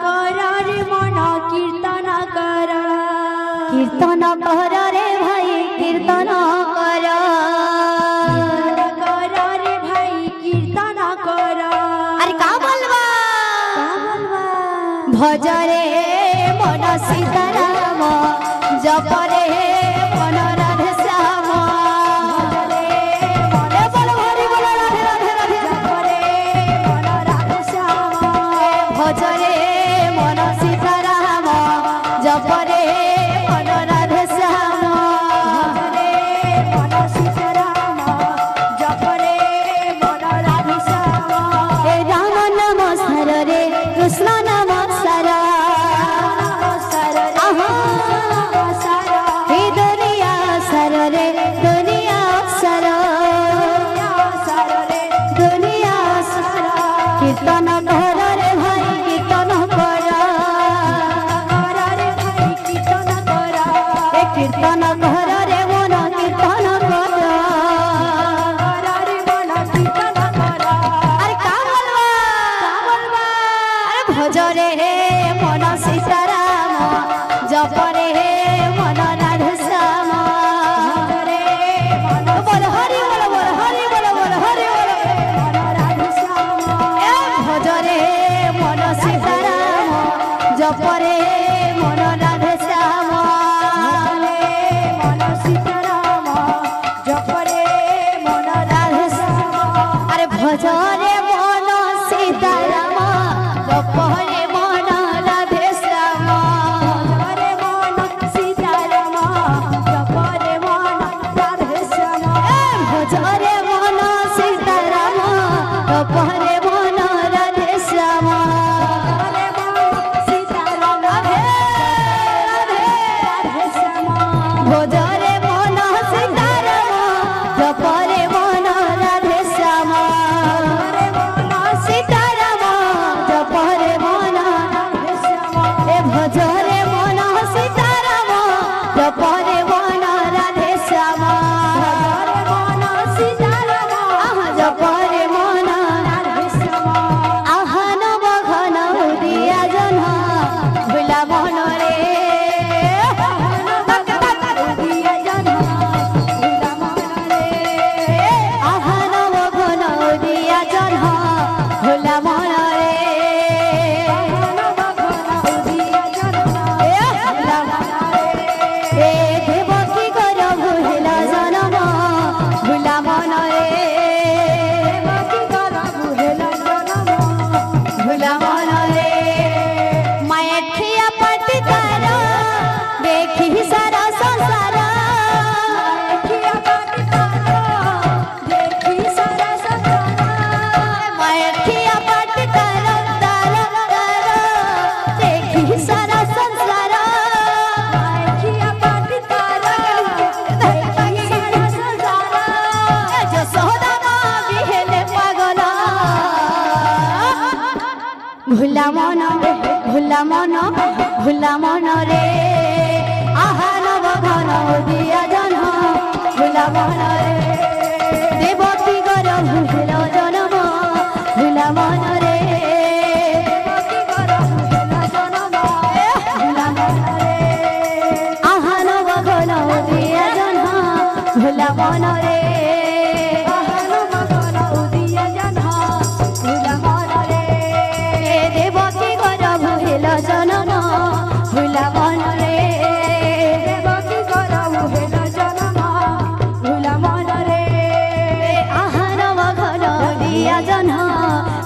कर रे मन कीर्तन कर रे भाई कीर्तन कर रे भाई कीर्तन कर। अरे का बोलबा भजरे मन सीताराम जपरे मन राधे श्याम भजरे मन सीताराम जपरे मन राधे श्याम मन सीताराम जपरे मन राधे श्याम। राम नाम सार रे कृष्ण नाम सार हे दुनिया सार रे दुनिया सार दुनिया सार कीर्तन कर रे भाई कीर्तन कर रे भाई कीर्तन कर ए कीर्तन कर रे मन कीर्तन कर रे मन कीर्तन कर। अरे का बोलबा अरे भजरे मन सीताराम जपरे मन राधे श्याम बोल हरि बोल बोल हरि बोल बोल हरि बोल मन राधे श्याम भजरे मन सीताराम जपरे मन राधे श्याम मन सीताराम जपरे मन राधे श्याम। अरे भजरे मन सीताराम जपरे मन राधे श्याम भजरे मन सीताराम जपरे मन राधे श्याम भजरे मन सीताराम जपरे मन राधे श्याम सीताराम राधे राधे श्याम भजरे मन सीताराम जपरे मन राधे श्याम सीताराम जपरे मन राधे श्याम ए भजरे मन सीताराम जपरे मन राधे श्याम मन सीताराम जपरे मन राधे श्याम। आहान बघन उदिया जन भुला मन रे उदिया जन भुला मन रे आहान बघन उदिया जन भुला मन रे उदिया जन भुला मन रे ए देवकी कर भुला जन्म भुला मन रे देवकी कर भुला जन्म भुला मन रे मायठिया पटकार देखी सारा संसार मायठिया पटकार देखी सारा संसार मायठिया पटकार देखी सारा संसार मायठिया पटकार देखी सारा संसार जसोदा बिहेले पागल भुला मन भुला मन भुला मन रे आहान बघन उदिया जन भुला मन रे देवकी कर भुला जन्म भुला मन रे देवकी कर भुला जन्म भुला मन रे आहान बघन उदिया जन भुला मन रे आहान बघन उदिया जन भुला मन रे देवकी कर भुला जन्म भुला मन रे देवकी कर भुला जन्म भुला मन रे आहान बघन उदिया जन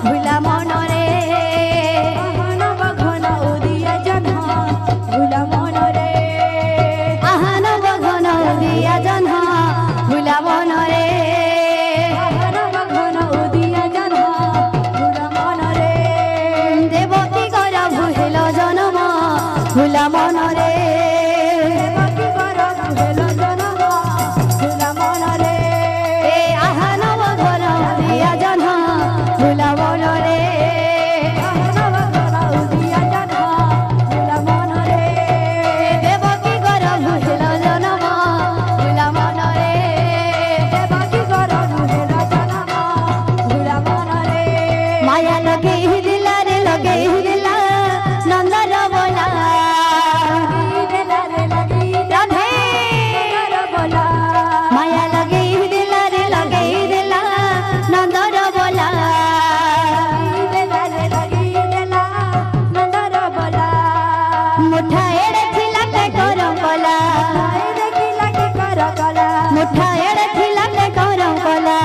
भुला मन रे आहान बघन उदिया जन भुला मन रे आहान बघन उदिया जन भुला मन माया लगे दिला रे लगे दिला नंदर बोला राधे माया लगे दिला रे लगे दिला नंदर बोला मुठा एड़े थिला के करम बोला मुठा एड़े थिला के करम बोला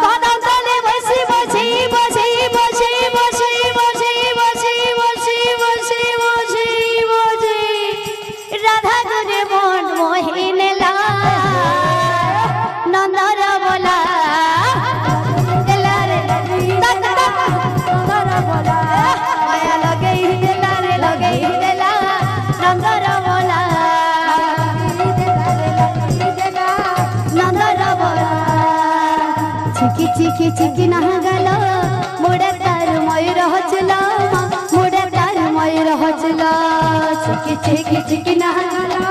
कदम तले बसी बसी बसी बसी बसी बसी बसी बसी बसी बसी बसी राधा गुरे मन मोहिनेला नंदर बोला माया लगे दिला रे लगे दिला नंदर बोला नंदर बोला चिकी चिकी चिकी नहा गलो मोड़े तार मयूर हचला मोड़े तार मयूर हचला चिकी चिकी चिकी नहा गलो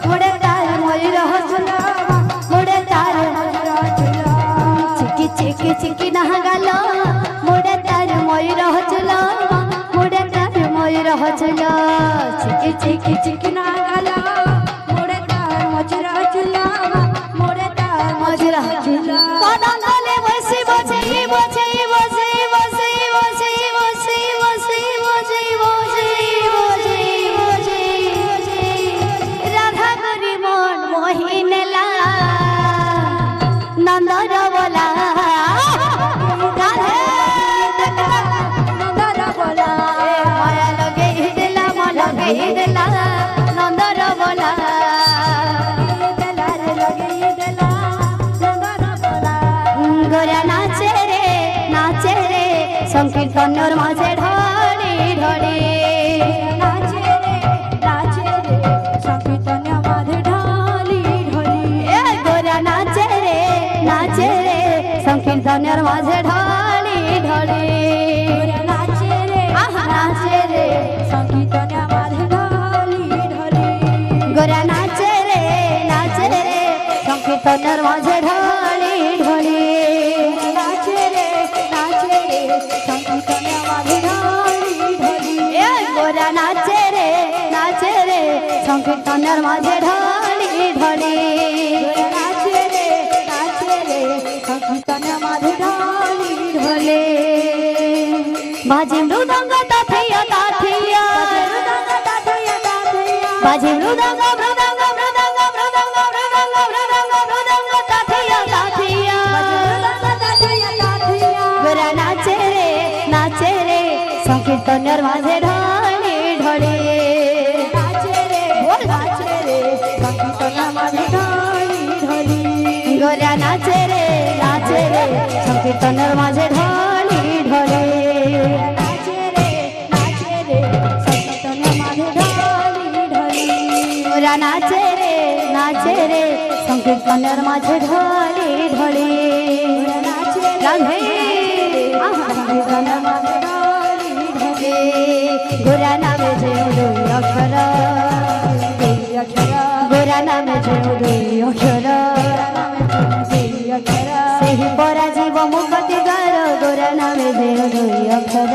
मोड़े तार मयूर हचला मोड़े तार मयूर हचला चिकी चिकी चिकी नहा गलो मोड़े तार मयूर हचला मोड़े तार मयूर हचला चिकी चिकी चिकी नहा गलो मोड़े तार मयूर हचला मोड़े तार मयूर हचला कदम तले बसी बसी बसी बसी बसी बसी बसी बसी बसी बसी बसी बसी राधा गुरी मन मोहिनेला नंदर बोला राधे नंदर बोला माया लगे दिला मन लगे दिला नंदर बोला गोरा नाचे रे संकीर्तनर माझे ढाली ढाली नाचे रे संकीर्तन माझे ढाली ढाली गोरा नाचे रे संकीर्तनर माझे ढाली ढाली नाचे रे संकीर्तन माझे ढाली ढाली गोरा नाचे रे संकीर्तनर माझे ढाली ढाली गोरा नाचे रे संकीर्तनर माझे ढाली ढाली नाचे रे संकीर्तन माझे ढाली ढाली बाजे मृदंग ताथिया ताथिया बाजे मृदंग मृदंग मृदंग मृदंग मृदंग मृदंग मृदंग ताथिया ताथिया गोरा नाचे रे संकीर्तनर माझे ढाली ढाली संकीर्तन माझे ढाली ढाली गोरा नाचे रे संकीर्तनर माझे ढाली ढाली संकीर्तन माझे ढाली ढाली गोरा नाचे रे संकीर्तनर माझे ढाली ढाली राधे संकीर्तन माझे ढाली ढाली गोरा नामे जे दुई अक्षर गोरा नामे जे दुई अक्षर सेही परा जीव मुक्ति द्वार गोरा नामे जे दुई अक्षर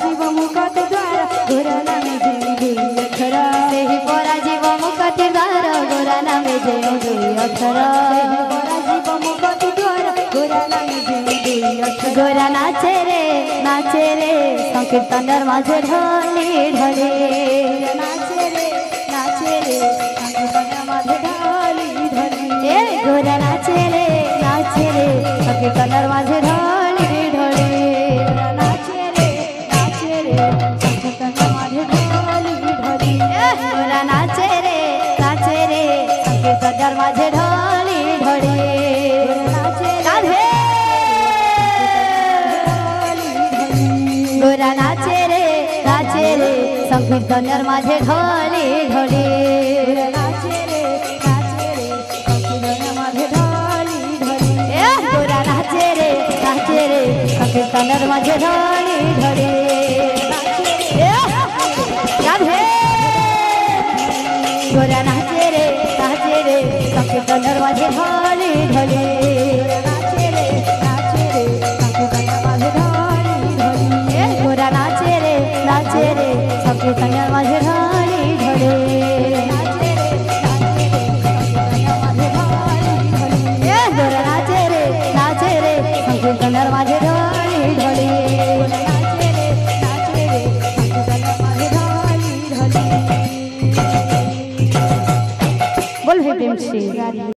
जीव मुक्ति द्वार गोरा नामे जे दुई अक्षर सेही परा जीव मुक्ति द्वार गोरा नामे जे दुई अक्षर जीव मुक्ति द्वार गोरा नामे जे दुई अक्षर गोरा नाचे रे संकीर्तनर माझे ढाली ढाली नाचे रे संकीर्तनर माझे ढाली ढाली गोरा नाचे रे संकीर्तनर माझे ढाली ढाली नाचे रे संकीर्तनर माझे ढाली ढाली गोरा नाचे रे संकीर्तनर माझे ढाली ढाली राधे गोरा नाचे रे संकीर्तनर माझे ढाली ढाली नाचे रे संकीर्तनर माझे ढाली ढाली गोरा नाचे रे संकीर्तनर माझे ढाली ढाली राधे गोरा नाचे रे संकीर्तनर माझे ढाली ढाली नाचे रे श्री राधे।